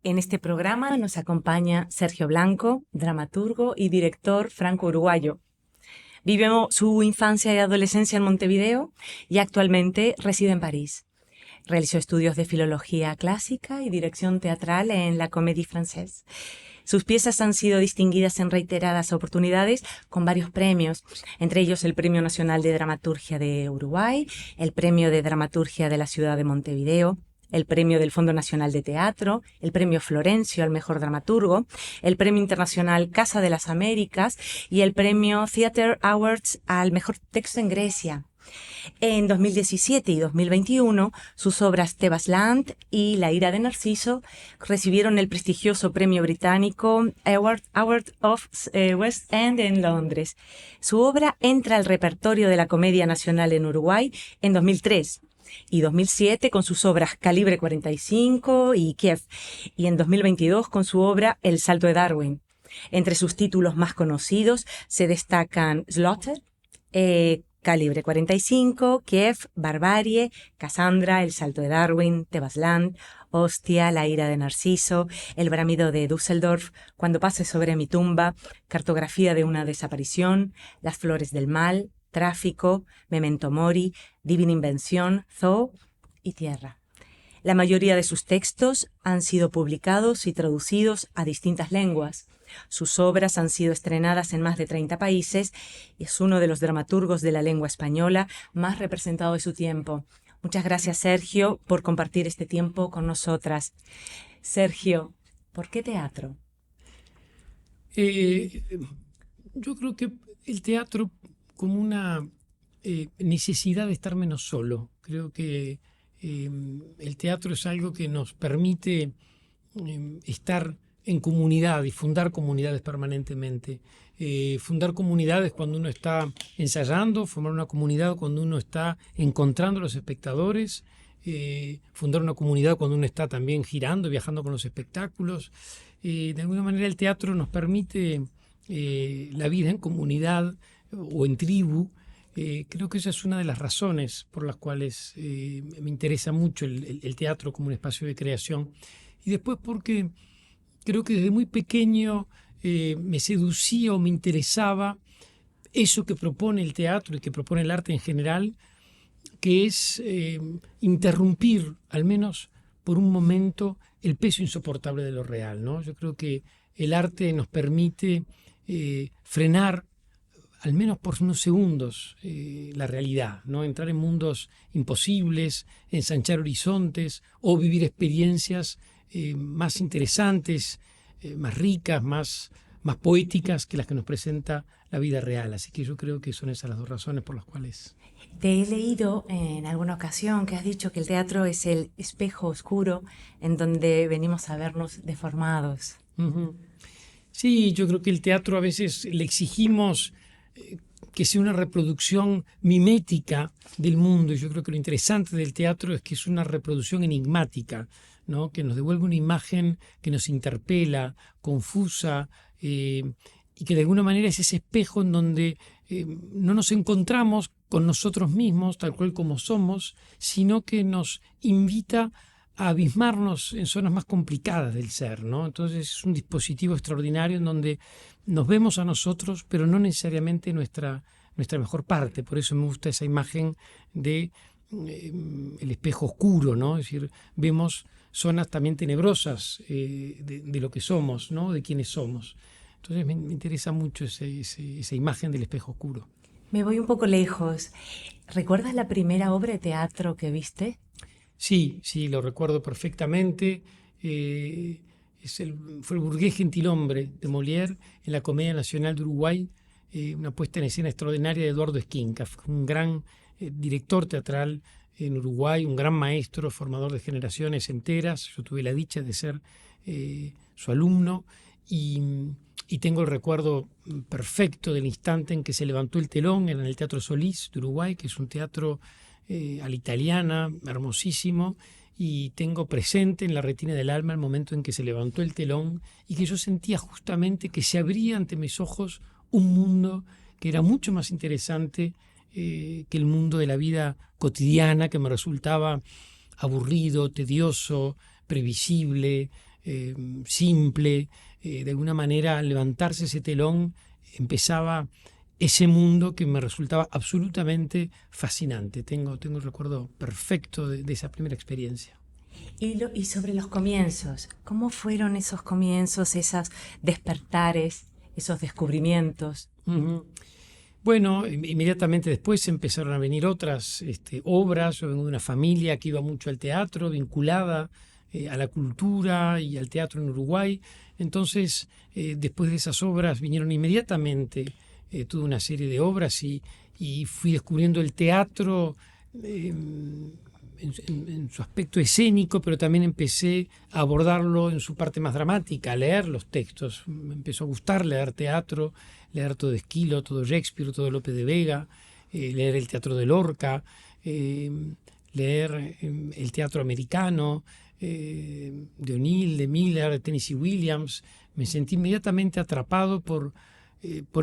En este programa nos acompaña Sergio Blanco, dramaturgo y director franco-uruguayo. Vivió su infancia y adolescencia en Montevideo y actualmente reside en París. Realizó estudios de filología clásica y dirección teatral en la Comédie Française. Sus piezas han sido distinguidas en reiteradas oportunidades con varios premios, entre ellos el Premio Nacional de Dramaturgia de Uruguay, el Premio de Dramaturgia de la Ciudad de Montevideo, el Premio del Fondo Nacional de Teatro, el Premio Florencio al Mejor Dramaturgo, el Premio Internacional Casa de las Américas y el Premio Theatre Awards al Mejor Texto en Grecia. En 2017 y 2021, sus obras Tebas Land y La ira de Narciso recibieron el prestigioso premio británico Award of West End en Londres. Su obra entra al repertorio de la Comedia Nacional en Uruguay en 2003 y 2007 con sus obras Calibre 45 y Kiev, y en 2022 con su obra El Salto de Darwin. Entre sus títulos más conocidos se destacan Slaughter, Calibre 45, Kiev, Barbarie, Cassandra, El Salto de Darwin, Tebas Land, Hostia, La ira de Narciso, El bramido de Düsseldorf, Cuando pase sobre mi tumba, Cartografía de una desaparición, Las flores del mal, Tráfico, Memento Mori, Divina Invención, Zoo y Tierra. La mayoría de sus textos han sido publicados y traducidos a distintas lenguas. Sus obras han sido estrenadas en más de 30 países y es uno de los dramaturgos de la lengua española más representado de su tiempo. Muchas gracias, Sergio, por compartir este tiempo con nosotras. Sergio, ¿por qué teatro? Yo creo que el teatro como una necesidad de estar menos solo. Creo que el teatro es algo que nos permite estar en comunidad y fundar comunidades permanentemente. Fundar comunidades cuando uno está ensayando, formar una comunidad cuando uno está encontrando a los espectadores, fundar una comunidad cuando uno está también girando, viajando con los espectáculos. De alguna manera el teatro nos permite la vida en comunidad o en tribu. Creo que esa es una de las razones por las cuales me interesa mucho el teatro como un espacio de creación. Y después porque creo que desde muy pequeño me seducía o me interesaba eso que propone el teatro y que propone el arte en general, que es interrumpir, al menos por un momento, el peso insoportable de lo real, ¿no? Yo creo que el arte nos permite frenar, al menos por unos segundos, la realidad, ¿no? Entrar en mundos imposibles, ensanchar horizontes o vivir experiencias más interesantes, más ricas, más poéticas que las que nos presenta la vida real. Así que yo creo que son esas las dos razones por las cuales... Te he leído en alguna ocasión que has dicho que el teatro es el espejo oscuro en donde venimos a vernos deformados. Uh-huh. Sí, yo creo que el teatro a veces le exigimos que sea una reproducción mimética del mundo. Y yo creo que lo interesante del teatro es que es una reproducción enigmática, ¿no? Que nos devuelve una imagen que nos interpela, confusa, y que de alguna manera es ese espejo en donde no nos encontramos con nosotros mismos, tal cual como somos, sino que nos invita a abismarnos en zonas más complicadas del ser, ¿no? Entonces es un dispositivo extraordinario en donde nos vemos a nosotros, pero no necesariamente nuestra mejor parte. Por eso me gusta esa imagen de el espejo oscuro, ¿no? Es decir, vemos zonas también tenebrosas de lo que somos, ¿no? De quiénes somos. Entonces me interesa mucho esa imagen del espejo oscuro. Me voy un poco lejos. ¿Recuerdas la primera obra de teatro que viste? Sí, lo recuerdo perfectamente. Fue el Burgués Gentilhombre de Molière en la Comedia Nacional de Uruguay, una puesta en escena extraordinaria de Eduardo Esquinca, un gran director teatral en Uruguay, un gran maestro, formador de generaciones enteras. Yo tuve la dicha de ser su alumno y tengo el recuerdo perfecto del instante en que se levantó el telón en el Teatro Solís de Uruguay, que es un teatro a la italiana, hermosísimo, y tengo presente en la retina del alma el momento en que se levantó el telón y que yo sentía justamente que se abría ante mis ojos un mundo que era mucho más interesante que el mundo de la vida cotidiana, que me resultaba aburrido, tedioso, previsible, simple. De alguna manera, al levantarse ese telón, empezaba ese mundo que me resultaba absolutamente fascinante. Tengo un recuerdo perfecto de esa primera experiencia. Y sobre los comienzos, ¿cómo fueron esos comienzos, esos despertares, esos descubrimientos? Uh-huh. Bueno, inmediatamente después empezaron a venir otras obras. Yo vengo de una familia que iba mucho al teatro, vinculada a la cultura y al teatro en Uruguay. Entonces, después de esas obras vinieron inmediatamente toda una serie de obras y fui descubriendo el teatro en su aspecto escénico, pero también empecé a abordarlo en su parte más dramática, a leer los textos. Me empezó a gustar leer teatro, leer todo Esquilo, todo Shakespeare, todo Lope de Vega, leer el teatro de Lorca, leer el teatro americano, de O'Neill, de Miller, de Tennessee Williams. Me sentí inmediatamente atrapado por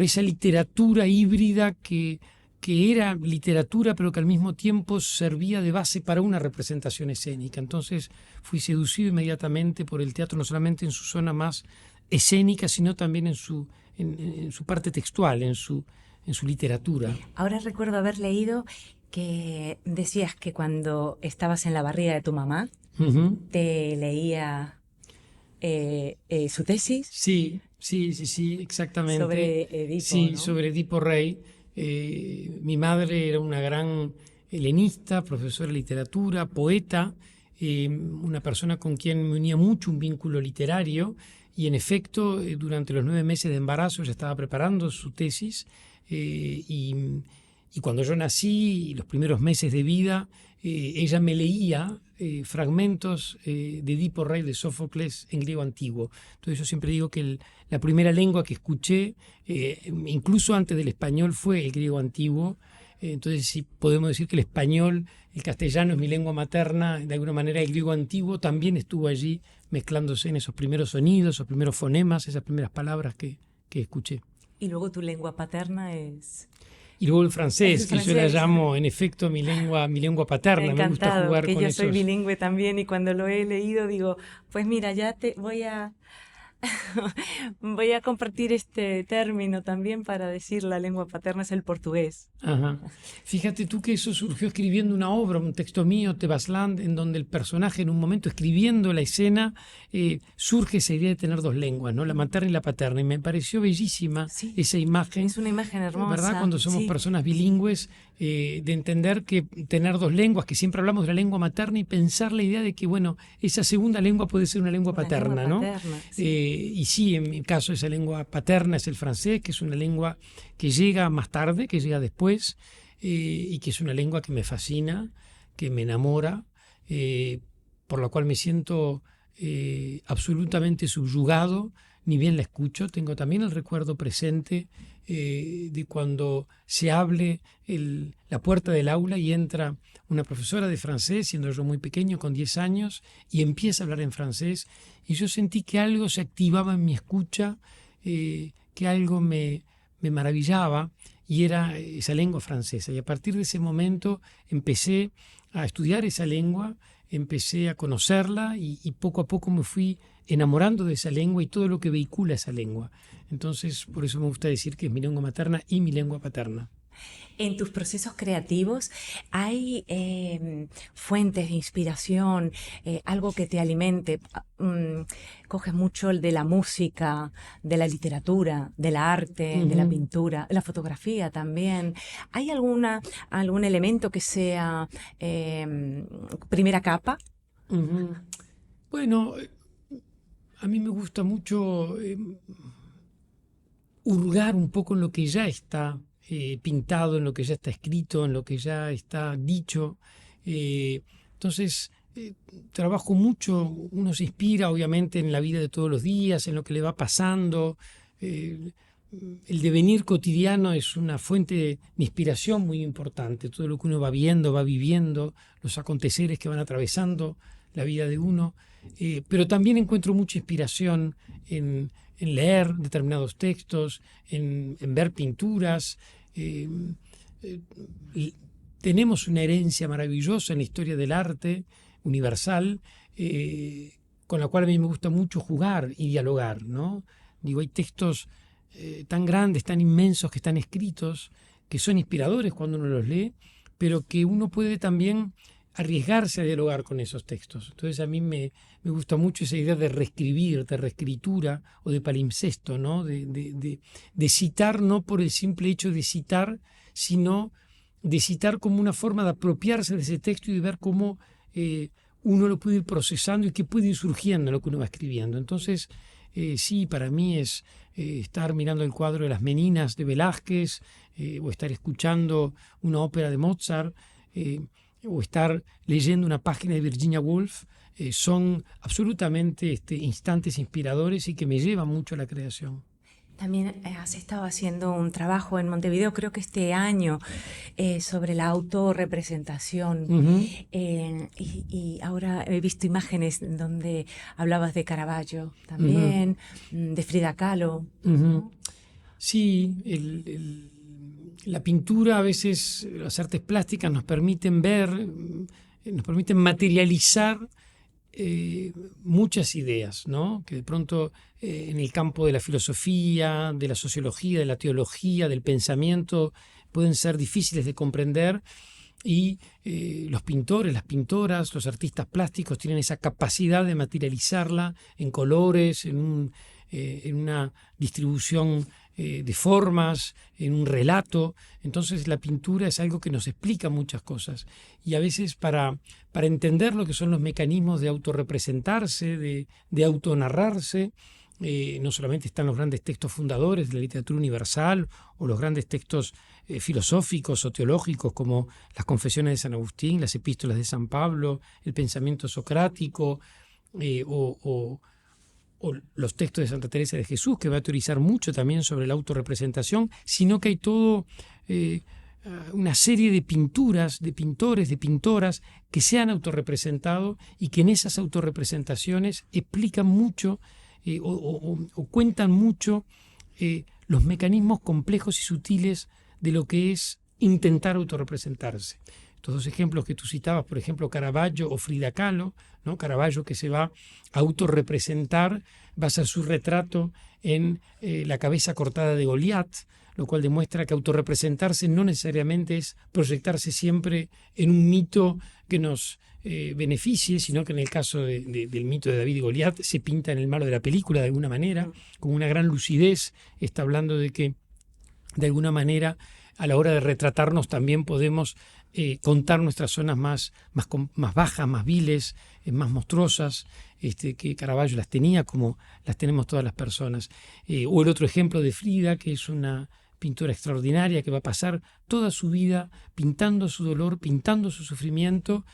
esa literatura híbrida que era literatura, pero que al mismo tiempo servía de base para una representación escénica. Entonces fui seducido inmediatamente por el teatro, no solamente en su zona más escénica, sino también en su parte textual, en su literatura. Ahora recuerdo haber leído que decías que cuando estabas en la barriga de tu mamá, te leía su tesis. Sí, exactamente. Sobre Edipo, sí, ¿no? Sobre Edipo Rey. Mi madre era una gran helenista, profesora de literatura, poeta, una persona con quien me unía mucho un vínculo literario, y en efecto, durante los 9 meses de embarazo ella estaba preparando su tesis, y cuando yo nací, los primeros meses de vida, ella me leía fragmentos de Edipo Rey de Sófocles en griego antiguo. Entonces yo siempre digo que la primera lengua que escuché, incluso antes del español, fue el griego antiguo. Entonces sí podemos decir que el español, el castellano es mi lengua materna. De alguna manera el griego antiguo también estuvo allí mezclándose en esos primeros sonidos, esos primeros fonemas, esas primeras palabras que escuché. Y luego tu lengua paterna es... Y luego el francés, que yo la llamo en efecto mi lengua paterna. Encantado, me gusta jugar que con yo soy esos. bilingüe también, y cuando lo he leído digo, pues mira, ya te voy a voy a compartir este término también para decir la lengua paterna es el portugués. Ajá. Fíjate tú que eso surgió escribiendo una obra, un texto mío, Tebasland, en donde el personaje en un momento escribiendo la escena surge esa idea de tener 2 lenguas, ¿no? La materna y la paterna, y me pareció bellísima esa imagen. Es una imagen hermosa. ¿Verdad? Cuando somos personas bilingües, de entender que tener 2 lenguas, que siempre hablamos de la lengua materna, y pensar la idea de que, bueno, esa segunda lengua puede ser una lengua paterna, ¿no? Y sí, en mi caso esa lengua paterna es el francés, que es una lengua que llega más tarde, que llega después, y que es una lengua que me fascina, que me enamora, por la cual me siento absolutamente subyugado, ni bien la escucho. Tengo también el recuerdo presente de cuando se abre la puerta del aula y entra una profesora de francés, siendo yo muy pequeño, con 10 años, y empieza a hablar en francés, y yo sentí que algo se activaba en mi escucha, que algo me maravillaba, y era esa lengua francesa. Y a partir de ese momento empecé a estudiar esa lengua, empecé a conocerla, y poco a poco me fui enamorando de esa lengua y todo lo que vehicula esa lengua. Entonces, por eso me gusta decir que es mi lengua materna y mi lengua paterna. En tus procesos creativos hay fuentes de inspiración, algo que te alimente. Coges mucho el de la música, de la literatura, del arte, de la pintura, la fotografía también. ¿Hay algún elemento que sea primera capa? Bueno, a mí me gusta mucho hurgar un poco en lo que ya está pintado, en lo que ya está escrito, en lo que ya está dicho. Entonces, trabajo mucho. Uno se inspira obviamente en la vida de todos los días, en lo que le va pasando. El devenir cotidiano es una fuente de inspiración muy importante. Todo lo que uno va viendo, va viviendo, los aconteceres que van atravesando la vida de uno. Pero también encuentro mucha inspiración en leer determinados textos, en ver pinturas. Tenemos una herencia maravillosa en la historia del arte universal, con la cual a mí me gusta mucho jugar y dialogar, ¿no? Digo, hay textos tan grandes, tan inmensos que están escritos, que son inspiradores cuando uno los lee, pero que uno puede también arriesgarse a dialogar con esos textos. Entonces a mí me gusta mucho esa idea de reescribir, de reescritura o de palimpsesto, ¿no? De citar no por el simple hecho de citar, sino de citar como una forma de apropiarse de ese texto y de ver cómo uno lo puede ir procesando y qué puede ir surgiendo en lo que uno va escribiendo. Entonces, sí, para mí es estar mirando el cuadro de Las Meninas de Velázquez, o estar escuchando una ópera de Mozart, o estar leyendo una página de Virginia Woolf, son absolutamente instantes inspiradores y que me llevan mucho a la creación. También has estado haciendo un trabajo en Montevideo, creo que este año, sobre la autorrepresentación. Uh-huh. Y ahora he visto imágenes donde hablabas de Caravaggio también, de Frida Kahlo. Uh-huh. Sí, la pintura, a veces las artes plásticas nos permiten ver, nos permiten materializar muchas ideas, ¿no? Que de pronto en el campo de la filosofía, de la sociología, de la teología, del pensamiento, pueden ser difíciles de comprender, y los pintores, las pintoras, los artistas plásticos tienen esa capacidad de materializarla en colores, en una distribución de formas, en un relato. Entonces la pintura es algo que nos explica muchas cosas, y a veces para entender lo que son los mecanismos de autorrepresentarse, de autonarrarse, no solamente están los grandes textos fundadores de la literatura universal o los grandes textos filosóficos o teológicos como las Confesiones de San Agustín, las Epístolas de San Pablo, el pensamiento socrático, o los textos de Santa Teresa de Jesús, que va a teorizar mucho también sobre la autorrepresentación, sino que hay todo una serie de pinturas, de pintores, de pintoras que se han autorrepresentado y que en esas autorrepresentaciones explican mucho o cuentan mucho los mecanismos complejos y sutiles de lo que es intentar autorrepresentarse. Estos dos ejemplos que tú citabas, por ejemplo, Caravaggio o Frida Kahlo, ¿no? Caravaggio, que se va a autorrepresentar, va a hacer su retrato en la cabeza cortada de Goliat, lo cual demuestra que autorrepresentarse no necesariamente es proyectarse siempre en un mito que nos beneficie, sino que en el caso del mito de David y Goliat se pinta en el malo de la película de alguna manera, con una gran lucidez. Está hablando de que de alguna manera a la hora de retratarnos también podemos contar nuestras zonas más bajas, más viles, más monstruosas, que Caravaggio las tenía como las tenemos todas las personas. O el otro ejemplo de Frida, que es una pintora extraordinaria que va a pasar toda su vida pintando su dolor, pintando su sufrimiento,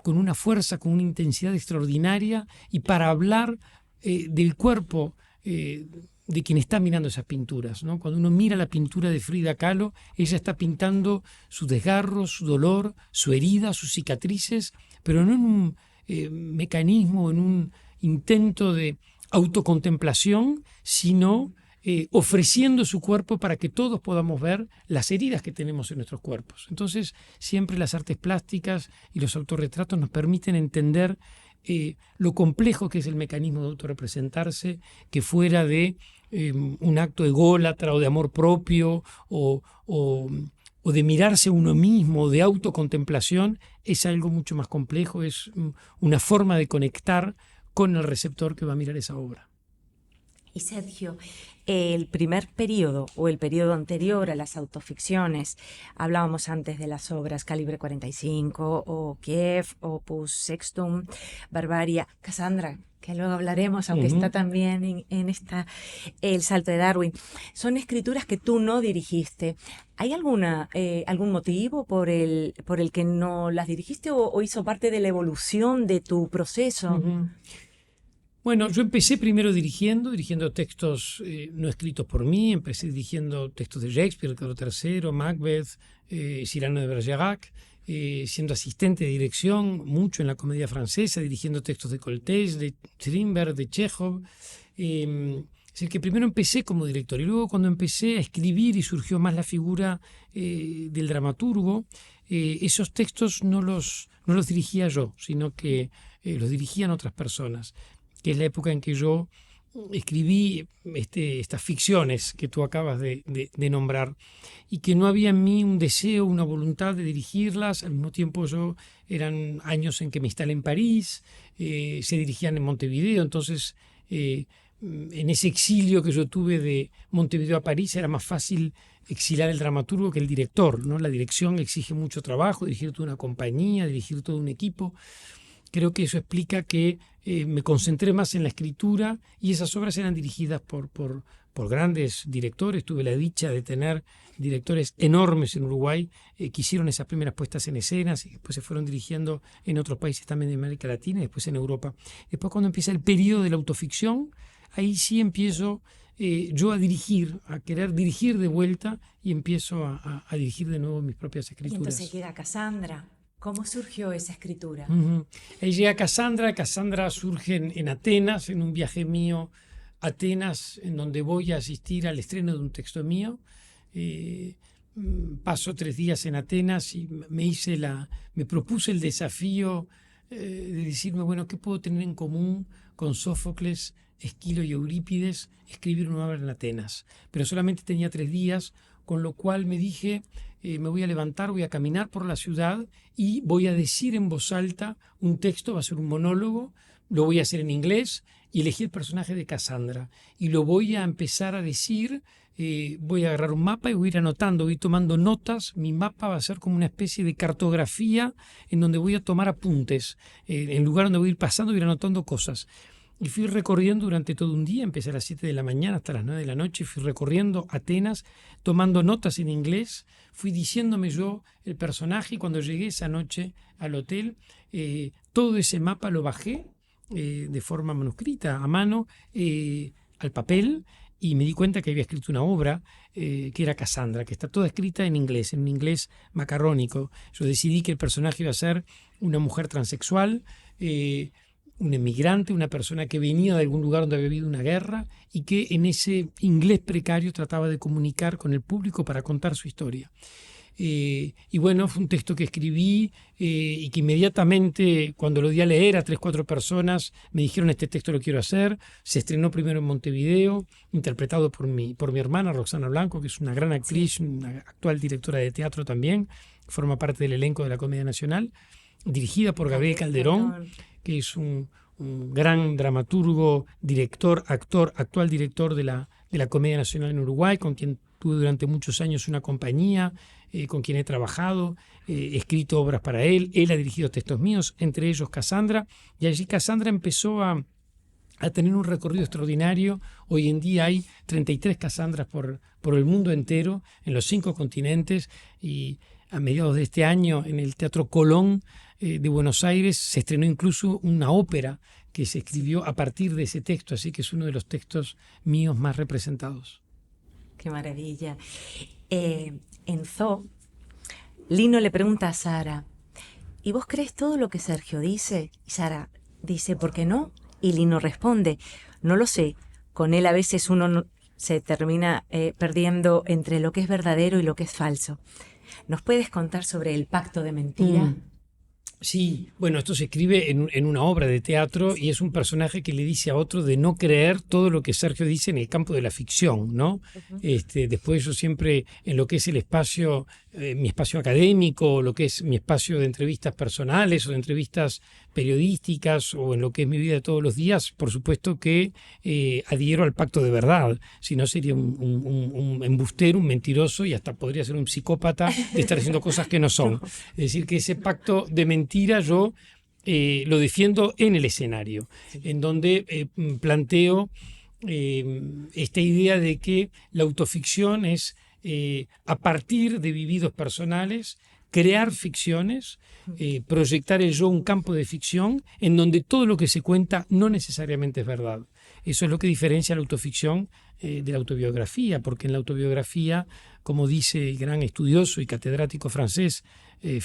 con una fuerza, con una intensidad extraordinaria, y para hablar del cuerpo de quien está mirando esas pinturas, ¿no? Cuando uno mira la pintura de Frida Kahlo, ella está pintando su desgarro, su dolor, su herida, sus cicatrices, pero no en un mecanismo, en un intento de autocontemplación, sino ofreciendo su cuerpo para que todos podamos ver las heridas que tenemos en nuestros cuerpos. Entonces, siempre las artes plásticas y los autorretratos nos permiten entender lo complejo que es el mecanismo de autorrepresentarse, que fuera de un acto ególatra o de amor propio o de mirarse a uno mismo, de autocontemplación, es algo mucho más complejo, es una forma de conectar con el receptor que va a mirar esa obra. Y Sergio, el primer periodo o el periodo anterior a las autoficciones, hablábamos antes de las obras Calibre 45 o Kiev, Opus Sextum, Barbaria, Cassandra, que luego hablaremos, aunque está también en esta El Salto de Darwin. Son escrituras que tú no dirigiste. ¿Hay algún motivo por el que no las dirigiste o hizo parte de la evolución de tu proceso? Bueno, yo empecé primero dirigiendo textos no escritos por mí. Empecé dirigiendo textos de Shakespeare, Carlos III, Macbeth, Cyrano de Bergerac, siendo asistente de dirección mucho en la comedia francesa, dirigiendo textos de Coltés, de Strindberg, de Chekhov. Es decir, que primero empecé como director, y luego cuando empecé a escribir y surgió más la figura del dramaturgo, esos textos no los dirigía yo, sino que los dirigían otras personas, que es la época en que yo escribí estas ficciones que tú acabas de nombrar, y que no había en mí un deseo, una voluntad de dirigirlas. Al mismo tiempo eran años en que me instalé en París, se dirigían en Montevideo, entonces en ese exilio que yo tuve de Montevideo a París era más fácil exilar el dramaturgo que el director, ¿no? La dirección exige mucho trabajo, dirigir toda una compañía, dirigir todo un equipo. Creo que eso explica que me concentré más en la escritura, y esas obras eran dirigidas por grandes directores. Tuve la dicha de tener directores enormes en Uruguay que hicieron esas primeras puestas en escenas y después se fueron dirigiendo en otros países también de América Latina y después en Europa. Después, cuando empieza el periodo de la autoficción, ahí sí empiezo yo a dirigir, a querer dirigir de vuelta, y empiezo a dirigir de nuevo mis propias escrituras. Y entonces llega Cassandra. ¿Cómo surgió esa escritura? Ahí llega Cassandra. Cassandra surge en Atenas, en un viaje mío a Atenas, en donde voy a asistir al estreno de un texto mío. Paso 3 días en Atenas y me propuse el desafío de decirme, bueno, ¿qué puedo tener en común con Sófocles, Esquilo y Eurípides? Escribir una obra en Atenas. Pero solamente tenía 3 días, con lo cual me dije, me voy a levantar, voy a caminar por la ciudad y voy a decir en voz alta un texto, va a ser un monólogo, lo voy a hacer en inglés, y elegí el personaje de Cassandra y lo voy a empezar a decir. Voy a agarrar un mapa y voy a ir anotando, voy tomando notas. Mi mapa va a ser como una especie de cartografía en donde voy a tomar apuntes, en lugar donde voy a ir pasando, voy a ir anotando cosas. Y fui recorriendo durante todo un día, empecé a las 7 de la mañana hasta las 9 de la noche, fui recorriendo Atenas, tomando notas en inglés, fui diciéndome yo el personaje, y cuando llegué esa noche al hotel, todo ese mapa lo bajé de forma manuscrita, a mano, al papel, y me di cuenta que había escrito una obra que era Cassandra, que está toda escrita en un inglés macarrónico. Yo decidí que el personaje iba a ser una mujer transexual, un emigrante, una persona que venía de algún lugar donde había habido una guerra y que en ese inglés precario trataba de comunicar con el público para contar su historia. Y bueno, fue un texto que escribí y que inmediatamente, cuando lo di a leer a 3-4 personas, me dijeron, este texto lo quiero hacer. Se estrenó primero en Montevideo, interpretado por mi hermana Roxana Blanco, que es una gran actriz, una actual directora de teatro también, forma parte del elenco de la Comedia Nacional, dirigida por Gabriel Calderón, que es un gran dramaturgo, director, actor, actual director de la Comedia Nacional en Uruguay, con quien tuve durante muchos años una compañía, con quien he trabajado, he escrito obras para él. Él ha dirigido textos míos, entre ellos Cassandra, y allí Cassandra empezó a tener un recorrido extraordinario. Hoy en día hay 33 Cassandras por el mundo entero, en los 5 continentes, y a mediados de este año en el Teatro Colón de Buenos Aires se estrenó incluso una ópera que se escribió a partir de ese texto, así que es uno de los textos míos más representados. ¡Qué maravilla! En Zoo, Lino le pregunta a Sara, ¿y vos crees todo lo que Sergio dice? Y Sara dice, ¿por qué no? Y Lino responde, no lo sé, con él a veces uno se termina perdiendo entre lo que es verdadero y lo que es falso. ¿Nos puedes contar sobre el pacto de mentira? Sí, bueno, esto se escribe en una obra de teatro y es un personaje que le dice a otro de no creer todo lo que Sergio dice en el campo de la ficción, ¿no? Después yo siempre, en lo que es el espacio, mi espacio académico, lo que es mi espacio de entrevistas personales o de entrevistas periodísticas o en lo que es mi vida de todos los días, por supuesto que adhiero al pacto de verdad, si no sería un embustero, un mentiroso y hasta podría ser un psicópata de estar haciendo cosas que no son. Es decir, que ese pacto de mentira yo lo defiendo en el escenario, en donde planteo esta idea de que la autoficción es, a partir de vividos personales, crear ficciones, proyectar el yo un campo de ficción en donde todo lo que se cuenta no necesariamente es verdad. Eso es lo que diferencia la autoficción de la autobiografía, porque en la autobiografía, como dice el gran estudioso y catedrático francés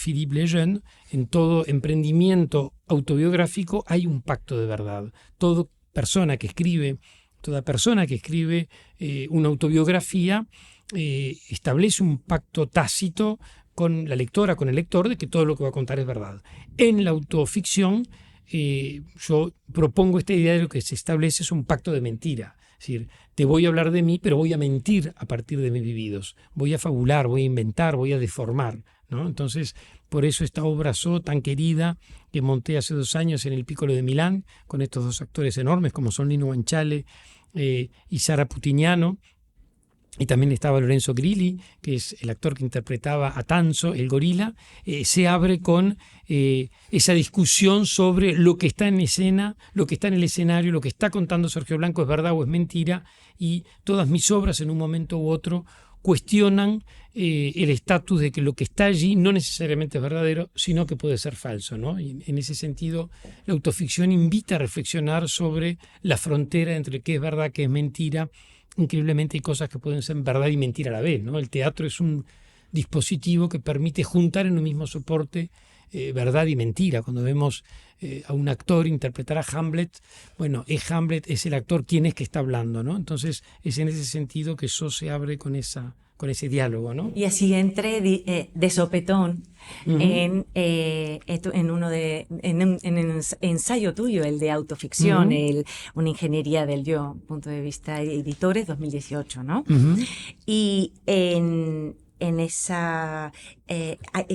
Philippe Lejeune, en todo emprendimiento autobiográfico hay un pacto de verdad. Toda persona que escribe una autobiografía establece un pacto tácito con la lectora, con el lector, de que todo lo que va a contar es verdad. En la autoficción, yo propongo esta idea de lo que se establece es un pacto de mentira. Es decir, te voy a hablar de mí, pero voy a mentir a partir de mis vividos. Voy a fabular, voy a inventar, voy a deformar, ¿no? Entonces, por eso esta obra tan querida que monté hace 2 años en el Piccolo de Milán, con estos 2 actores enormes como son Lino Guanciale y Sara Putignano. Y también estaba Lorenzo Grilli, que es el actor que interpretaba a Tanzo, el gorila. Se abre con esa discusión sobre lo que está en escena, lo que está en el escenario, lo que está contando Sergio Blanco es verdad o es mentira, y todas mis obras en un momento u otro cuestionan el estatus de que lo que está allí no necesariamente es verdadero, sino que puede ser falso, ¿no? Y en ese sentido, la autoficción invita a reflexionar sobre la frontera entre qué es verdad, qué es mentira. Increíblemente hay cosas que pueden ser verdad y mentira a la vez, ¿no? El teatro es un dispositivo que permite juntar en un mismo soporte verdad y mentira. Cuando vemos a un actor interpretar a Hamlet, bueno, es Hamlet, es el actor quien es que está hablando, ¿no? Entonces es en ese sentido que eso se abre con ese diálogo, ¿no? Y así entré de sopetón en un ensayo tuyo, el de autoficción, una ingeniería del yo, punto de vista editores, 2018, ¿no? Y en esa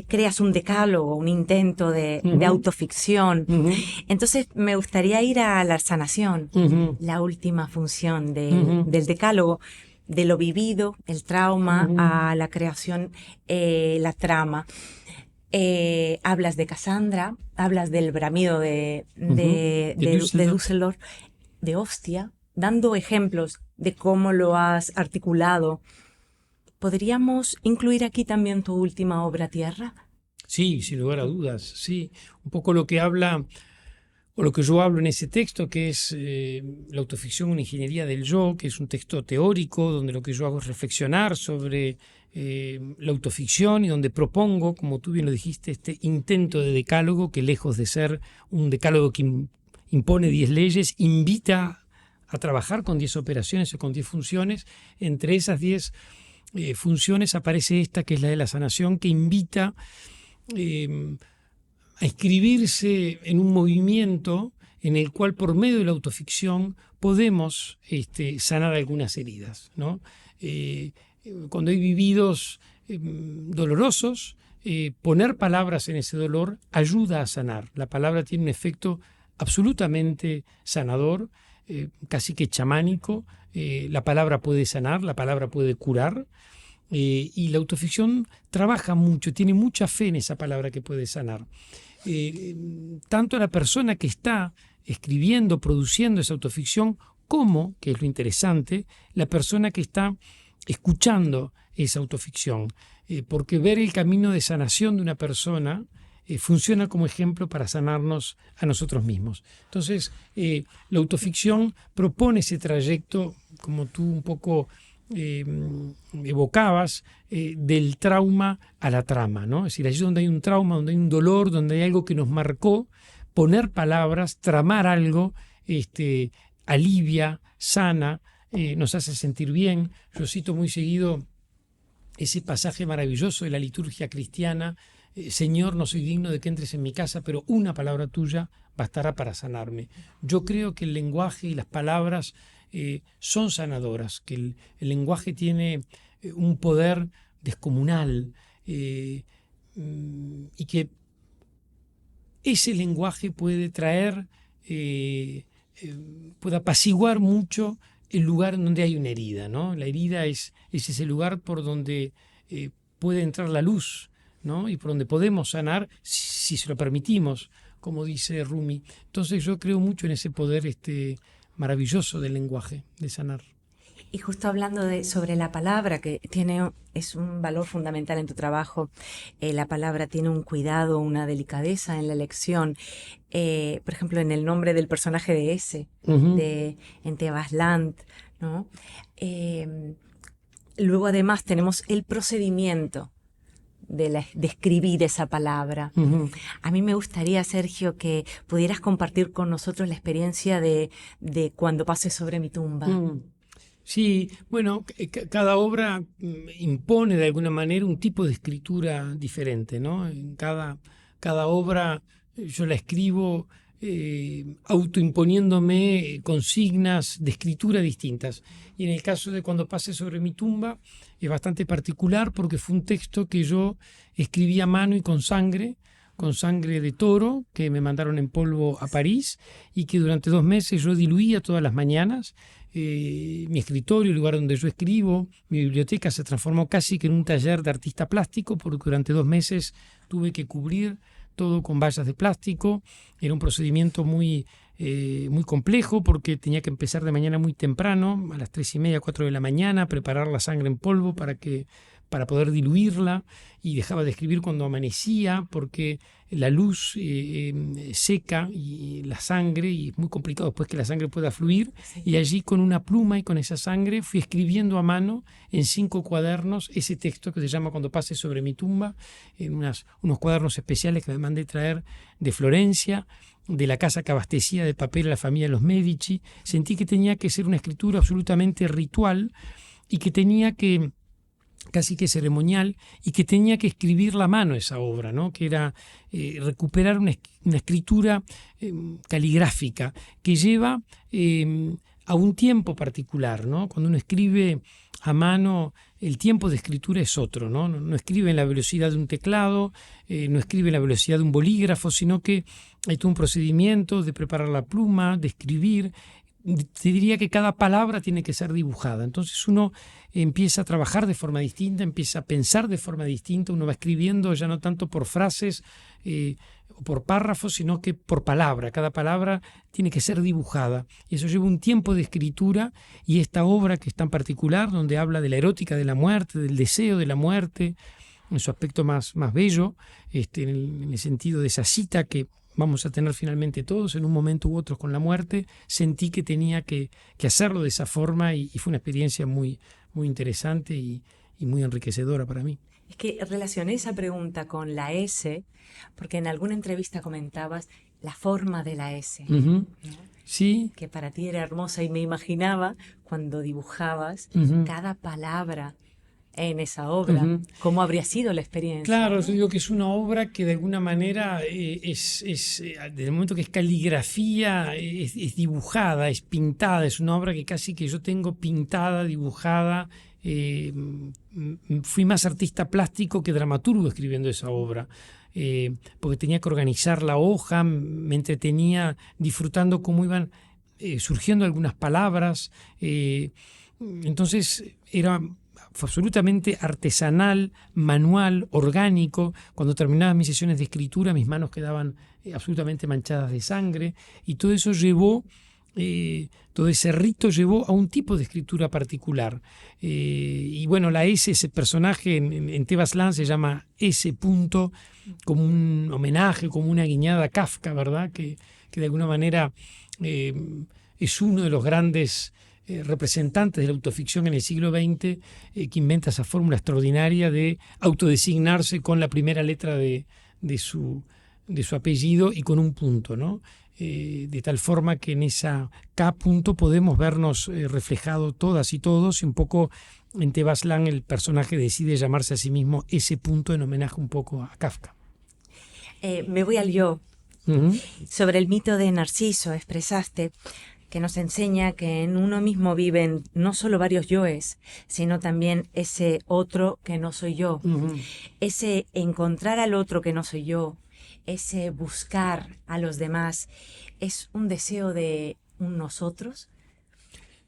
creas un decálogo, un intento de autoficción. Entonces me gustaría ir a la sanación, la última función del decálogo, de lo vivido, el trauma, a la creación, la trama. Hablas de Cassandra, hablas del bramido de Düsseldorf, de Ostia, dando ejemplos de cómo lo has articulado. ¿Podríamos incluir aquí también tu última obra, Tierra? Sí, sin lugar a dudas, sí. Un poco lo que habla, o lo que yo hablo en ese texto, que es la autoficción, una ingeniería del yo, que es un texto teórico, donde lo que yo hago es reflexionar sobre la autoficción y donde propongo, como tú bien lo dijiste, este intento de decálogo que, lejos de ser un decálogo que impone 10 leyes, invita a trabajar con 10 operaciones o con 10 funciones. Entre esas 10 funciones aparece esta, que es la de la sanación, que invita a inscribirse en un movimiento en el cual, por medio de la autoficción, podemos sanar algunas heridas, ¿no? Cuando hay vividos dolorosos, poner palabras en ese dolor ayuda a sanar. La palabra tiene un efecto absolutamente sanador, casi que chamánico. La palabra puede sanar, la palabra puede curar. Y la autoficción trabaja mucho, tiene mucha fe en esa palabra que puede sanar. Tanto la persona que está escribiendo, produciendo esa autoficción, como, que es lo interesante, la persona que está escuchando esa autoficción. Porque ver el camino de sanación de una persona funciona como ejemplo para sanarnos a nosotros mismos. Entonces, la autoficción propone ese trayecto, como tú un poco evocabas, del trauma a la trama, ¿no? Es decir, allí donde hay un trauma, donde hay un dolor, donde hay algo que nos marcó, poner palabras, tramar algo, alivia, sana, nos hace sentir bien. Yo cito muy seguido ese pasaje maravilloso de la liturgia cristiana: Señor, no soy digno de que entres en mi casa, pero una palabra tuya bastará para sanarme. Yo creo que el lenguaje y las palabras son sanadoras, que el lenguaje tiene un poder descomunal, y que ese lenguaje puede traer, puede apaciguar mucho el lugar en donde hay una herida, ¿no? La herida es ese lugar por donde puede entrar la luz, ¿no? Y por donde podemos sanar si se lo permitimos, como dice Rumi. Entonces yo creo mucho en ese poder maravilloso del lenguaje, de sanar. Y justo hablando sobre la palabra, que es un valor fundamental en tu trabajo, la palabra tiene un cuidado, una delicadeza en la elección. Por ejemplo, en el nombre del personaje de ese, en Tebas Land, ¿no? Luego además tenemos el procedimiento de escribir esa palabra. A mí me gustaría, Sergio, que pudieras compartir con nosotros la experiencia de Cuando pase sobre mi tumba. Sí, bueno, cada obra impone de alguna manera un tipo de escritura diferente, ¿no? En cada obra yo la escribo autoimponiéndome consignas de escritura distintas. Y en el caso de Cuando pase sobre mi tumba es bastante particular porque fue un texto que yo escribí a mano y con sangre de toro que me mandaron en polvo a París y que durante 2 meses yo diluía todas las mañanas. Mi escritorio, el lugar donde yo escribo, mi biblioteca se transformó casi que en un taller de artista plástico porque durante 2 meses tuve que cubrir todo con vallas de plástico. Era un procedimiento muy complejo porque tenía que empezar de mañana muy temprano, a las 3:30, 4 de la mañana, preparar la sangre en polvo para poder diluirla, y dejaba de escribir cuando amanecía porque la luz seca y la sangre, y es muy complicado después que la sangre pueda fluir. Sí. Y allí con una pluma y con esa sangre fui escribiendo a mano en 5 cuadernos ese texto que se llama Cuando pase sobre mi tumba, en unos cuadernos especiales que me mandé traer de Florencia, de la casa que abastecía de papel a la familia de los Medici. Sentí que tenía que ser una escritura absolutamente ritual y que tenía que casi que ceremonial, y que tenía que escribir la mano esa obra, ¿no? Que era recuperar una escritura caligráfica que lleva a un tiempo particular, ¿no? Cuando uno escribe a mano, el tiempo de escritura es otro, ¿no? No escribe en la velocidad de un teclado, no escribe en la velocidad de un bolígrafo, sino que hay todo un procedimiento de preparar la pluma, de escribir. Te diría que cada palabra tiene que ser dibujada. Entonces uno empieza a trabajar de forma distinta, empieza a pensar de forma distinta, uno va escribiendo ya no tanto por frases o por párrafos, sino que por palabra. Cada palabra tiene que ser dibujada. Y eso lleva un tiempo de escritura, y esta obra que es tan particular, donde habla de la erótica de la muerte, del deseo de la muerte, en su aspecto más bello, en el sentido de esa cita que vamos a tener finalmente todos en un momento u otro con la muerte, sentí que tenía que hacerlo de esa forma, y fue una experiencia muy interesante y muy enriquecedora para mí. Es que relacioné esa pregunta con la S, porque en alguna entrevista comentabas la forma de la S, Uh-huh. ¿no? Sí. Que para ti era hermosa, y me imaginaba cuando dibujabas Uh-huh. cada palabra en esa obra, Uh-huh. cómo habría sido la experiencia. Claro, yo digo que es una obra que de alguna manera desde el momento que es caligrafía, es dibujada, es pintada, es una obra que casi que yo tengo pintada, dibujada. Fui más artista plástico que dramaturgo escribiendo esa obra, porque tenía que organizar la hoja, me entretenía disfrutando cómo iban surgiendo algunas palabras. Entonces fue absolutamente artesanal, manual, orgánico. Cuando terminaba mis sesiones de escritura, mis manos quedaban absolutamente manchadas de sangre, y todo eso llevó, todo ese rito llevó a un tipo de escritura particular. Y bueno, la S, ese personaje en Tebas Land se llama S. como un homenaje, como una guiñada a Kafka, ¿verdad? Que de alguna manera es uno de los grandes representantes de la autoficción en el siglo XX, que inventa esa fórmula extraordinaria de autodesignarse con la primera letra de su apellido y con un punto, ¿no? De tal forma que en esa K punto podemos vernos reflejados todas y todos, y un poco en Tebas Land el personaje decide llamarse a sí mismo ese punto en homenaje un poco a Kafka. Me voy al yo. Uh-huh. Sobre el mito de Narciso expresaste que nos enseña que en uno mismo viven no solo varios yoes, sino también ese otro que no soy yo. Uh-huh. Ese encontrar al otro que no soy yo, ese buscar a los demás, ¿es un deseo de un nosotros?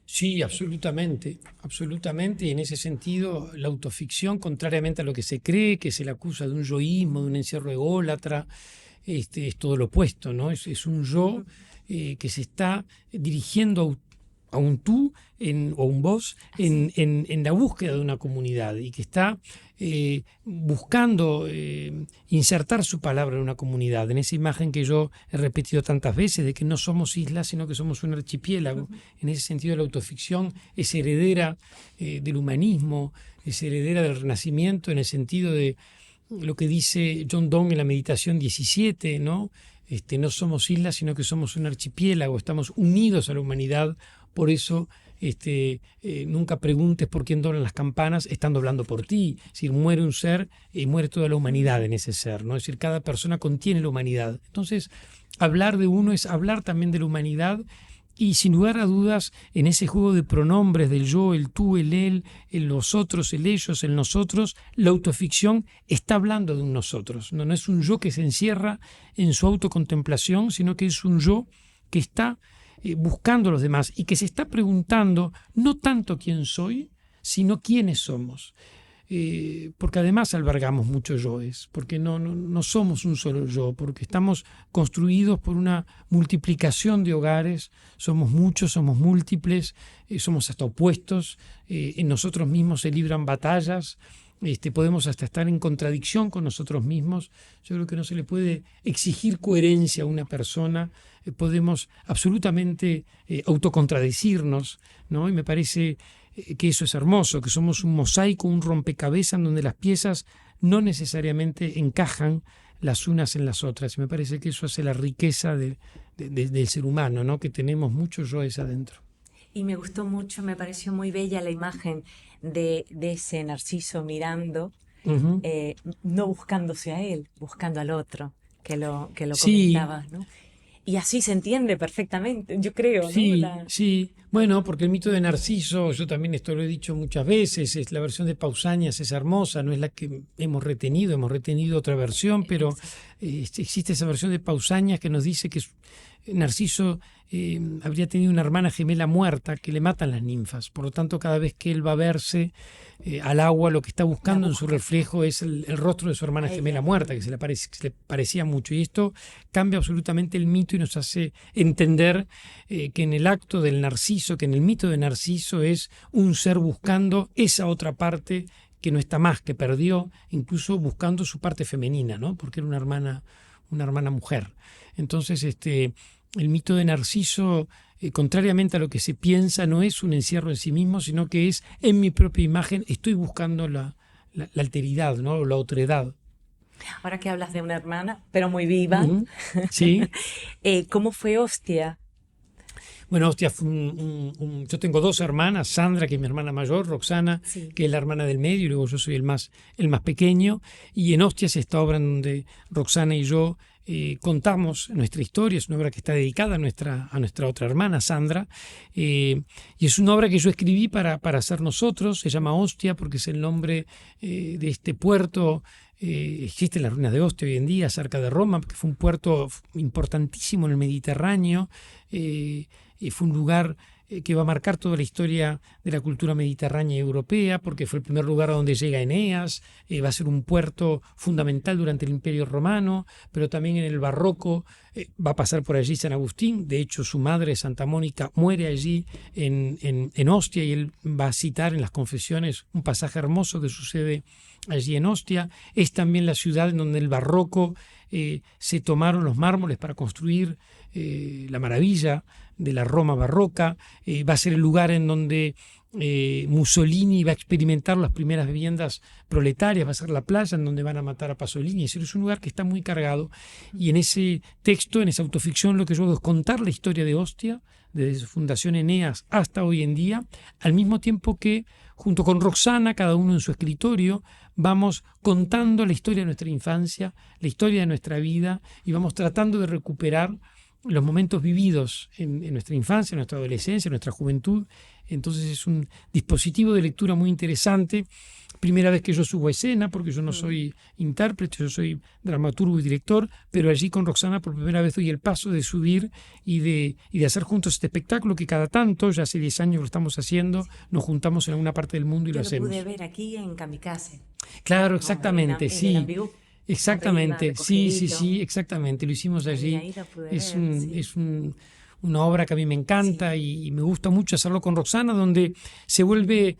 Sí, absolutamente, absolutamente. Y en ese sentido, la autoficción, contrariamente a lo que se cree, que se le acusa de un yoísmo, de un encierro ególatra, es todo lo opuesto, ¿no? Es un yo que se está dirigiendo a un tú o un vos en la búsqueda de una comunidad, y que está buscando insertar su palabra en una comunidad, en esa imagen que yo he repetido tantas veces de que no somos islas, sino que somos un archipiélago. En ese sentido, la autoficción es heredera del humanismo, es heredera del Renacimiento, en el sentido de lo que dice John Donne en la Meditación 17, ¿no? No somos islas, sino que somos un archipiélago, estamos unidos a la humanidad. Por eso nunca preguntes por quién doblan las campanas, están doblando por ti. Es decir, muere un ser y muere toda la humanidad en ese ser, ¿no? Es decir, cada persona contiene la humanidad. Entonces, hablar de uno es hablar también de la humanidad. Y sin lugar a dudas, en ese juego de pronombres del yo, el tú, el él, el nosotros, el ellos, el nosotros, la autoficción está hablando de un nosotros. No es un yo que se encierra en su autocontemplación, sino que es un yo que está buscando a los demás y que se está preguntando no tanto quién soy, sino quiénes somos. Porque además albergamos muchos yoes, porque no somos un solo yo, porque estamos construidos por una multiplicación de hogares, somos muchos, somos múltiples, somos hasta opuestos, en nosotros mismos se libran batallas, podemos hasta estar en contradicción con nosotros mismos. Yo creo que no se le puede exigir coherencia a una persona, podemos absolutamente autocontradecirnos, ¿no? Y me parece que eso es hermoso, que somos un mosaico, un rompecabezas en donde las piezas no necesariamente encajan las unas en las otras. Y me parece que eso hace la riqueza del ser humano, ¿no? Que tenemos muchos yoes adentro. Y me gustó mucho, me pareció muy bella la imagen de ese Narciso mirando, no buscándose a él, buscando al otro, que lo comentabas, ¿no? Y así se entiende perfectamente, yo creo, sí, ¿no? Sí. Bueno, porque el mito de Narciso, yo también esto lo he dicho muchas veces, es la versión de Pausanias es hermosa, no es la que hemos retenido otra versión, pero existe esa versión de Pausanias que nos dice que Narciso habría tenido una hermana gemela muerta que le matan las ninfas. Por lo tanto, cada vez que él va a verse al agua, lo que está buscando en su reflejo es el rostro de su hermana gemela muerta, que se le parecía mucho. Y esto cambia absolutamente el mito y nos hace entender que en el acto del Narciso, que en el mito de Narciso es un ser buscando esa otra parte que no está más, que perdió, incluso buscando su parte femenina, ¿no? Porque era una hermana mujer. Entonces, el mito de Narciso, contrariamente a lo que se piensa, no es un encierro en sí mismo, sino que es en mi propia imagen, estoy buscando la alteridad, ¿no? La otredad. Ahora que hablas de una hermana, pero muy viva, sí. ¿Cómo fue Ostia? Bueno, Ostia fue yo tengo dos hermanas, Sandra, que es mi hermana mayor, Roxana, sí, que es la hermana del medio, y luego yo soy el más pequeño, y en Ostia es esta obra en donde Roxana y yo contamos nuestra historia. Es una obra que está dedicada a nuestra otra hermana, Sandra, y es una obra que yo escribí para hacer nosotros. Se llama Ostia porque es el nombre de este puerto. Existe en las ruinas de Ostia hoy en día, cerca de Roma, que fue un puerto importantísimo en el Mediterráneo, y fue un lugar que va a marcar toda la historia de la cultura mediterránea y europea, porque fue el primer lugar a donde llega Eneas, va a ser un puerto fundamental durante el Imperio Romano, pero también en el Barroco va a pasar por allí San Agustín. De hecho, su madre, Santa Mónica, muere allí en Ostia, y él va a citar en las Confesiones un pasaje hermoso que sucede allí en Ostia. Es también la ciudad en donde el Barroco se tomaron los mármoles para construir la maravilla de la Roma barroca. Va a ser el lugar en donde Mussolini va a experimentar las primeras viviendas proletarias, va a ser la playa en donde van a matar a Pasolini. Es un lugar que está muy cargado, y en ese texto, en esa autoficción, lo que yo hago es contar la historia de Ostia desde su fundación Eneas hasta hoy en día, al mismo tiempo que junto con Roxana, cada uno en su escritorio, vamos contando la historia de nuestra infancia, la historia de nuestra vida, y vamos tratando de recuperar los momentos vividos en nuestra infancia, en nuestra adolescencia, en nuestra juventud. Entonces es un dispositivo de lectura muy interesante. Primera vez que yo subo a escena, porque yo no soy intérprete, yo soy dramaturgo y director, pero allí con Roxana por primera vez doy el paso de subir y de hacer juntos este espectáculo que cada tanto, ya hace 10 años lo estamos haciendo, nos juntamos en alguna parte del mundo y lo hacemos. Yo lo pude ver aquí en Kamikaze. Claro, exactamente, sí. Exactamente, sí, exactamente, lo hicimos allí. Es una obra que a mí me encanta, y me gusta mucho hacerlo con Roxana, donde se vuelve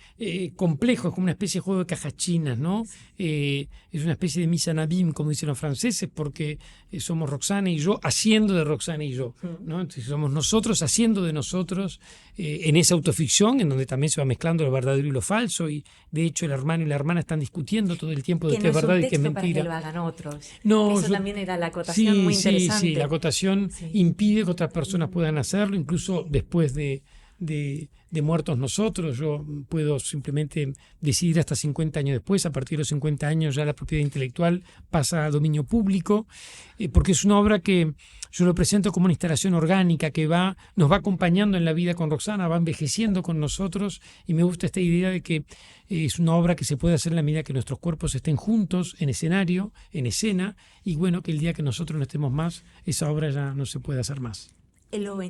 complejo, es como una especie de juego de cajas chinas, ¿no? Es una especie de mise en abîme, como dicen los franceses, porque somos Roxana y yo haciendo de Roxana y yo, ¿no? Entonces somos nosotros haciendo de nosotros en esa autoficción, en donde también se va mezclando lo verdadero y lo falso, y de hecho el hermano y la hermana están discutiendo todo el tiempo de qué es verdad y qué es mentira. Que lo hagan otros. No, eso también era la acotación muy interesante. Sí, la acotación impide que otras personas puedan hacerlo, incluso después de de Muertos Nosotros. Yo puedo simplemente decidir hasta 50 años después, a partir de los 50 años ya la propiedad intelectual pasa a dominio público, porque es una obra que yo lo presento como una instalación orgánica que nos va acompañando en la vida con Roxana, va envejeciendo con nosotros, y me gusta esta idea de que es una obra que se puede hacer en la medida que nuestros cuerpos estén juntos, en escenario, en escena, y bueno, que el día que nosotros no estemos más, esa obra ya no se puede hacer más. Lo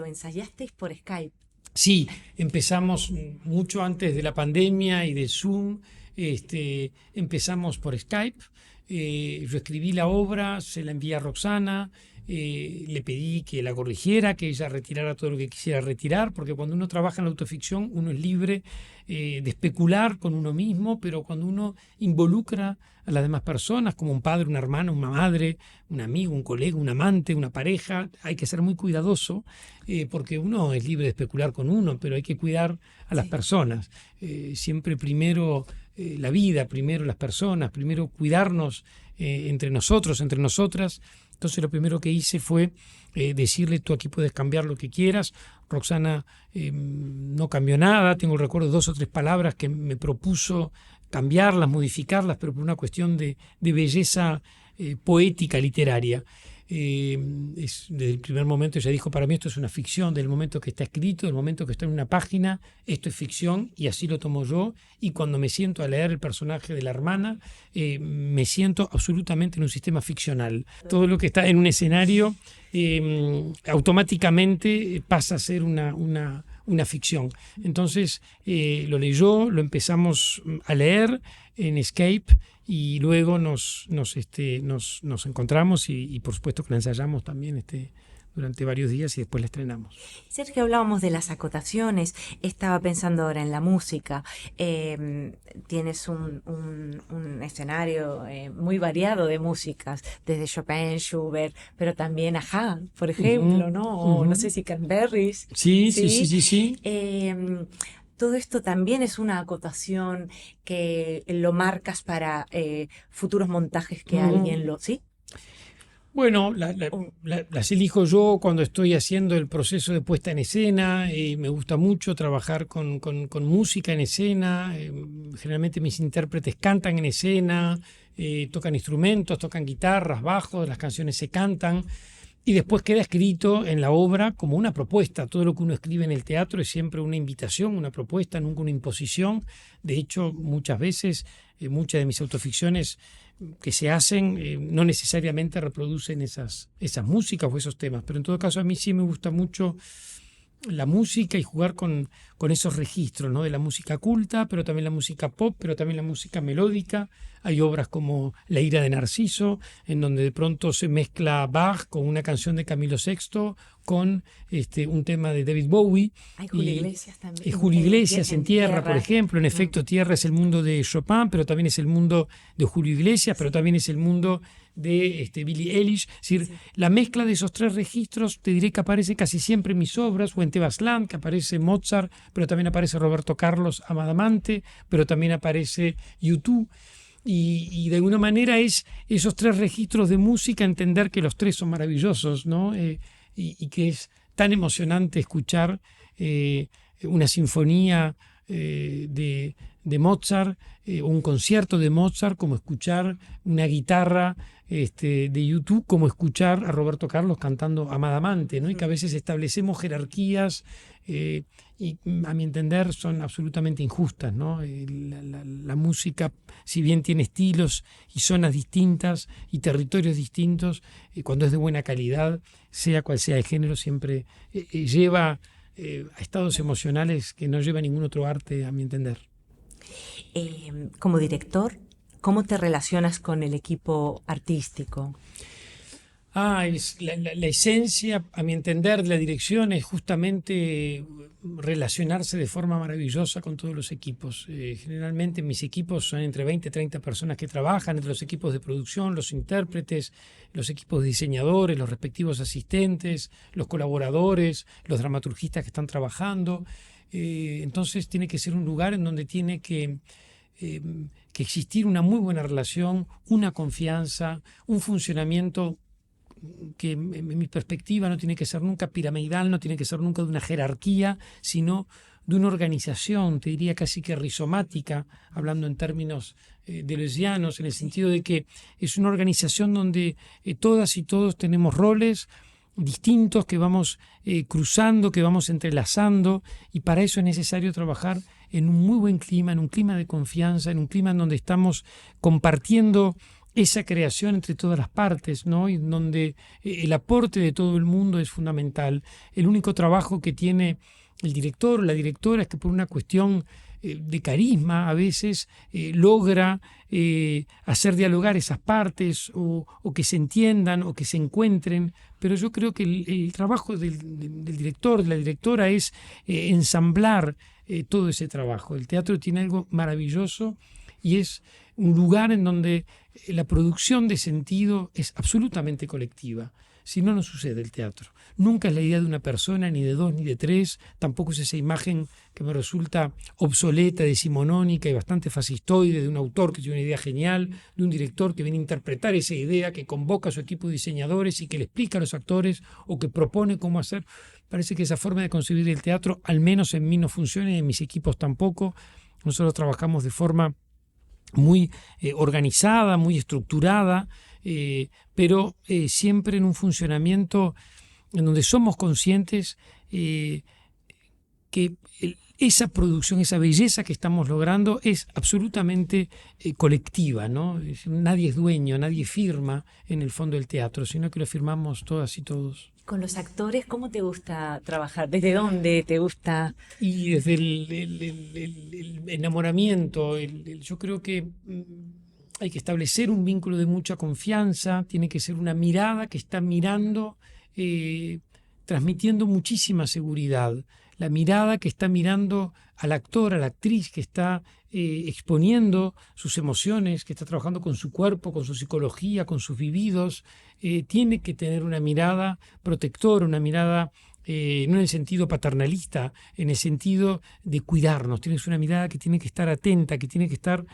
ensayasteis por Skype. Sí, empezamos mucho antes de la pandemia y de Zoom, empezamos por Skype, yo escribí la obra, se la envié a Roxana, le pedí que la corrigiera, que ella retirara todo lo que quisiera retirar, porque cuando uno trabaja en la autoficción uno es libre de especular con uno mismo, pero cuando uno involucra a las demás personas, como un padre, una hermana, una madre, un amigo, un colega, un amante, una pareja, hay que ser muy cuidadoso, porque uno es libre de especular con uno, pero hay que cuidar a las personas. Siempre primero la vida, primero las personas, primero cuidarnos entre nosotros, entre nosotras. Entonces lo primero que hice fue decirle: tú aquí puedes cambiar lo que quieras. Roxana no cambió nada, tengo el recuerdo de 2 o 3 palabras que me propuso cambiarlas, modificarlas, pero por una cuestión de belleza poética, literaria. Desde el primer momento ella dijo: para mí esto es una ficción, del momento que está escrito, del momento que está en una página, esto es ficción, y así lo tomo yo. Y cuando me siento a leer el personaje de la hermana, me siento absolutamente en un sistema ficcional. Todo lo que está en un escenario automáticamente pasa a ser una ficción. Entonces lo leyó, lo empezamos a leer en Skype, y luego nos encontramos y por supuesto que la ensayamos también durante varios días, y después la estrenamos. Sergio, hablábamos de las acotaciones. Estaba pensando ahora en la música. Tienes un escenario muy variado de músicas, desde Chopin, Schubert, pero también Ajá, por ejemplo, ¿no? O no sé si Cranberries. Sí. Todo esto también es una acotación que lo marcas para futuros montajes que alguien lo... ¿Sí? Bueno, las elijo yo cuando estoy haciendo el proceso de puesta en escena. Me gusta mucho trabajar con música en escena. Generalmente mis intérpretes cantan en escena, tocan instrumentos, tocan guitarras, bajos, las canciones se cantan. Y después queda escrito en la obra como una propuesta. Todo lo que uno escribe en el teatro es siempre una invitación, una propuesta, nunca una imposición. De hecho, muchas veces, muchas de mis autoficciones que se hacen no necesariamente reproducen esas músicas o esos temas. Pero en todo caso, a mí sí me gusta mucho la música y jugar con esos registros, ¿no? De la música culta, pero también la música pop, pero también la música melódica. Hay obras como La ira de Narciso, en donde de pronto se mezcla Bach con una canción de Camilo VI, con un tema de David Bowie. Hay Julio Iglesias también. Julio Iglesias en Tierra, por ejemplo. En efecto, Tierra es el mundo de Chopin, pero también es el mundo de Julio Iglesias, pero también es el mundo de Billie Eilish. Es decir, la mezcla de esos 3 registros, te diré que aparece casi siempre en mis obras, o en Tebas Land, que aparece Mozart, pero también aparece Roberto Carlos Amadamante, pero también aparece U2. Y de alguna manera es esos 3 registros de música, entender que los 3 son maravillosos, ¿no? Y que es tan emocionante escuchar una sinfonía de Mozart, un concierto de Mozart, como escuchar una guitarra de U2, como escuchar a Roberto Carlos cantando Amadamante, ¿no? Y que a veces establecemos jerarquías y a mi entender son absolutamente injustas, ¿no? La música, si bien tiene estilos y zonas distintas y territorios distintos, cuando es de buena calidad, sea cual sea el género, siempre lleva a estados emocionales que no lleva ningún otro arte, a mi entender. Como director, ¿cómo te relacionas con el equipo artístico? La esencia, a mi entender, de la dirección es justamente relacionarse de forma maravillosa con todos los equipos. Generalmente mis equipos son entre 20 y 30 personas que trabajan, entre los equipos de producción, los intérpretes, los equipos de diseñadores, los respectivos asistentes, los colaboradores, los dramaturgistas que están trabajando. Entonces tiene que ser un lugar en donde tiene que existir una muy buena relación, una confianza, un funcionamiento que en mi perspectiva no tiene que ser nunca piramidal, no tiene que ser nunca de una jerarquía, sino de una organización, te diría casi que rizomática, hablando en términos deleuzianos, en el sentido de que es una organización donde todas y todos tenemos roles distintos que vamos cruzando, que vamos entrelazando, y para eso es necesario trabajar en un muy buen clima, en un clima de confianza, en un clima en donde estamos compartiendo esa creación entre todas las partes, ¿no? Y donde el aporte de todo el mundo es fundamental. El único trabajo que tiene el director o la directora es que por una cuestión de carisma a veces logra hacer dialogar esas partes o que se entiendan o que se encuentren, pero yo creo que el trabajo del director, de la directora es ensamblar todo ese trabajo. El teatro tiene algo maravilloso y es un lugar en donde la producción de sentido es absolutamente colectiva. Si no, no sucede el teatro. Nunca es la idea de una persona, ni de dos, ni de tres. Tampoco es esa imagen que me resulta obsoleta, decimonónica y bastante fascistoide de un autor que tiene una idea genial, de un director que viene a interpretar esa idea, que convoca a su equipo de diseñadores y que le explica a los actores o que propone cómo hacer. Parece que esa forma de concebir el teatro, al menos en mí, no funciona y en mis equipos tampoco. Nosotros trabajamos de forma muy organizada, muy estructurada, pero siempre en un funcionamiento en donde somos conscientes que esa producción, esa belleza que estamos logrando es absolutamente colectiva, ¿no? Nadie es dueño, nadie firma en el fondo del teatro, sino que lo firmamos todas y todos. Con los actores, ¿cómo te gusta trabajar? ¿Desde dónde te gusta? Y desde el enamoramiento, yo creo que hay que establecer un vínculo de mucha confianza, tiene que ser una mirada que está mirando, transmitiendo muchísima seguridad. La mirada que está mirando al actor, a la actriz, que está exponiendo sus emociones, que está trabajando con su cuerpo, con su psicología, con sus vividos, tiene que tener una mirada protectora, una mirada no en el sentido paternalista, en el sentido de cuidarnos. Tienes una mirada que tiene que estar atenta, que tiene que estar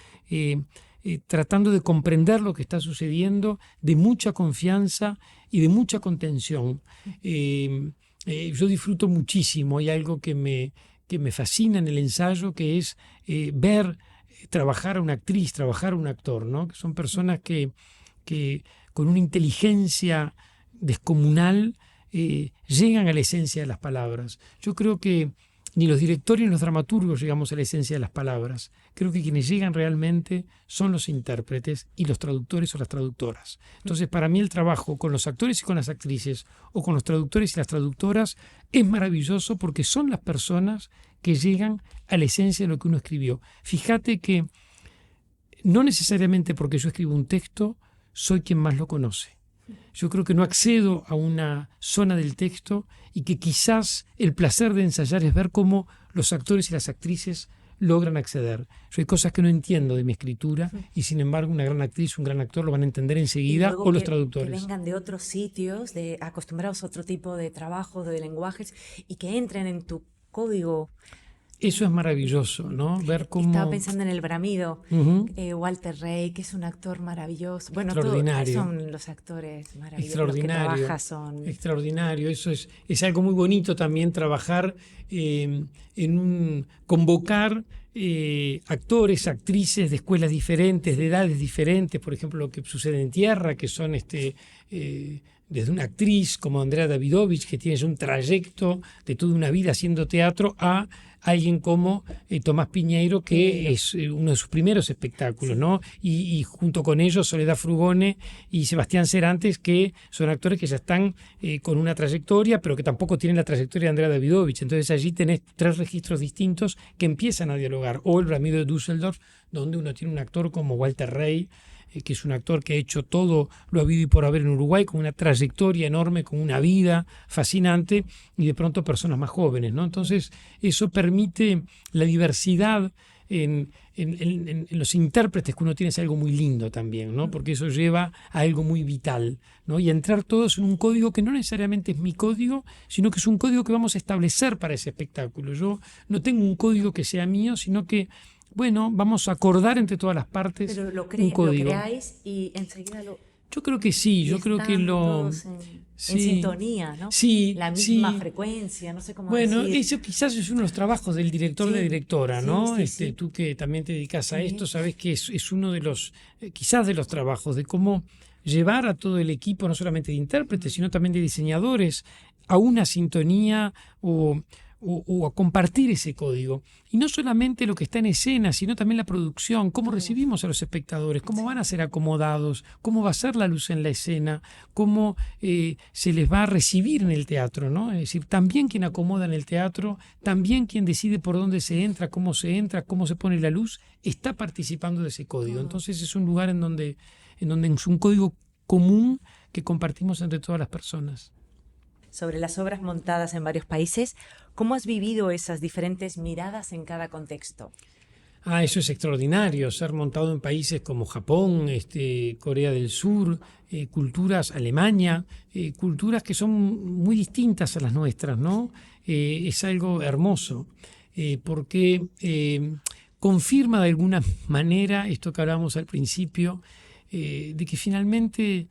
tratando de comprender lo que está sucediendo, de mucha confianza y de mucha contención. Yo disfruto muchísimo, hay algo que me fascina en el ensayo, que es ver trabajar a una actriz, trabajar a un actor, ¿no? Que son personas que con una inteligencia descomunal llegan a la esencia de las palabras. Yo creo que ni los directores ni los dramaturgos llegamos a la esencia de las palabras. Creo que quienes llegan realmente son los intérpretes y los traductores o las traductoras. Entonces, para mí el trabajo con los actores y con las actrices o con los traductores y las traductoras es maravilloso porque son las personas que llegan a la esencia de lo que uno escribió. Fíjate que no necesariamente porque yo escribo un texto soy quien más lo conoce. Yo creo que no accedo a una zona del texto y que quizás el placer de ensayar es ver cómo los actores y las actrices logran acceder. Yo hay cosas que no entiendo de mi escritura y sin embargo una gran actriz, un gran actor lo van a entender enseguida, o los traductores. Que vengan de otros sitios, acostumbrados a otro tipo de trabajo, de lenguajes, y que entren en tu código. Eso es maravilloso, ¿no? Ver cómo... Estaba pensando en El Bramido, Walter Rey, que es un actor maravilloso. Bueno, extraordinario. Todos son los actores maravillosos. Extraordinario. Los que trabajan Extraordinario. Eso es algo muy bonito también, trabajar convocar actores, actrices de escuelas diferentes, de edades diferentes. Por ejemplo, lo que sucede en Tierra, que son desde una actriz como Andrea Davidovich, que tiene un trayecto de toda una vida haciendo teatro, a alguien como Tomás Piñeiro, que es uno de sus primeros espectáculos, ¿no? Y junto con ellos Soledad Frugone y Sebastián Cerantes, que son actores que ya están con una trayectoria, pero que tampoco tienen la trayectoria de Andrea Davidovich. Entonces allí tenés tres registros distintos que empiezan a dialogar. O El Bramido de Düsseldorf, donde uno tiene un actor como Walter Rey, que es un actor que ha hecho todo lo habido y por haber en Uruguay, con una trayectoria enorme, con una vida fascinante, y de pronto personas más jóvenes, ¿no? Entonces eso permite la diversidad en los intérpretes que uno tiene, es algo muy lindo también, ¿no? Porque eso lleva a algo muy vital, ¿no? Y entrar todos en un código que no necesariamente es mi código, sino que es un código que vamos a establecer para ese espectáculo. Yo no tengo un código que sea mío, sino que bueno, vamos a acordar entre todas las partes. Pero un código. Lo creáis y enseguida Yo creo que sí, yo creo que todos en sintonía, ¿no? Sí, la misma frecuencia, no sé cómo bueno, decir. eso quizás es uno de los trabajos del director de directora, ¿no? Sí. Tú que también te dedicas a esto, sabes que es uno de los, quizás de los trabajos, de cómo llevar a todo el equipo, no solamente de intérpretes, sino también de diseñadores, a una sintonía o a compartir ese código. Y no solamente lo que está en escena, sino también la producción, cómo recibimos a los espectadores, cómo van a ser acomodados, cómo va a ser la luz en la escena, cómo se les va a recibir en el teatro, ¿no? Es decir, también quien acomoda en el teatro, también quien decide por dónde se entra, cómo se pone la luz, está participando de ese código. Entonces es un lugar en donde es un código común que compartimos entre todas las personas. Sobre las obras montadas en varios países, ¿cómo has vivido esas diferentes miradas en cada contexto? Eso es extraordinario, ser montado en países como Japón, Corea del Sur, culturas, Alemania, culturas que son muy distintas a las nuestras, ¿no? Es algo hermoso, porque confirma de alguna manera esto que hablábamos al principio, de que finalmente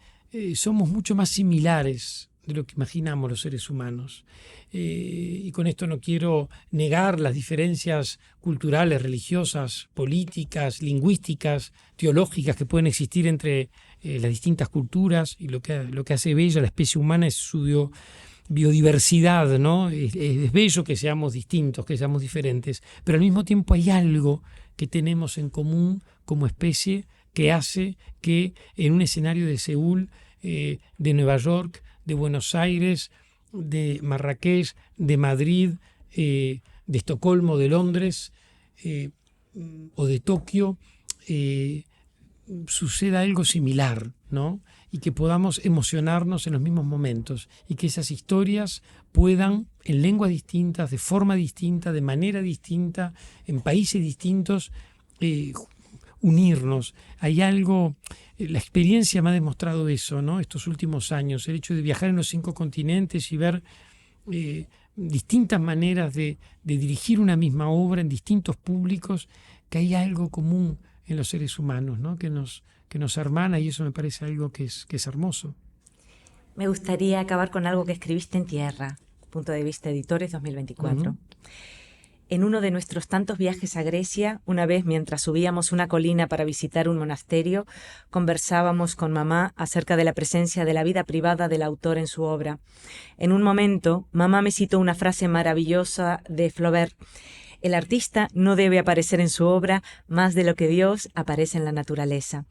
somos mucho más similares de lo que imaginamos los seres humanos. Y con esto no quiero negar las diferencias culturales, religiosas, políticas, lingüísticas, teológicas que pueden existir entre las distintas culturas, y lo que hace bella la especie humana es su biodiversidad, ¿no? Es bello que seamos distintos, que seamos diferentes, pero al mismo tiempo hay algo que tenemos en común como especie que hace que en un escenario de Seúl, de Nueva York, de Buenos Aires, de Marrakech, de Madrid, de Estocolmo, de Londres o de Tokio, suceda algo similar, ¿no? Y que podamos emocionarnos en los mismos momentos y que esas historias puedan, en lenguas distintas, de forma distinta, de manera distinta, en países distintos, unirnos. Hay algo, la experiencia me ha demostrado eso, ¿no? Estos últimos años, el hecho de viajar en los 5 continentes y ver distintas maneras de dirigir una misma obra en distintos públicos, que hay algo común en los seres humanos, ¿no? que nos hermana, y eso me parece algo que es hermoso. Me gustaría acabar con algo que escribiste en Tierra, Punto de Vista Editores 2024. Uh-huh. En uno de nuestros tantos viajes a Grecia, una vez mientras subíamos una colina para visitar un monasterio, conversábamos con mamá acerca de la presencia de la vida privada del autor en su obra. En un momento, mamá me citó una frase maravillosa de Flaubert: el artista no debe aparecer en su obra más de lo que Dios aparece en la naturaleza.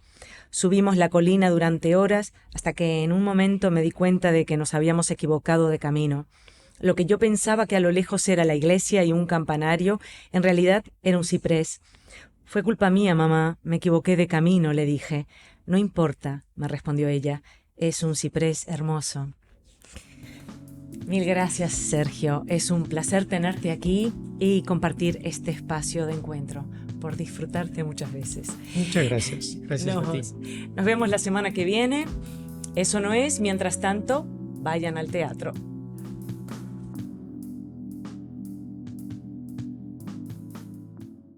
Subimos la colina durante horas hasta que en un momento me di cuenta de que nos habíamos equivocado de camino. Lo que yo pensaba que a lo lejos era la iglesia y un campanario, en realidad era un ciprés. Fue culpa mía, mamá, me equivoqué de camino, le dije. No importa, me respondió ella, es un ciprés hermoso. Mil gracias, Sergio. Es un placer tenerte aquí y compartir este espacio de encuentro, por disfrutarte muchas veces. Muchas gracias. Gracias a ti. Nos vemos la semana que viene. Eso no es, mientras tanto, vayan al teatro.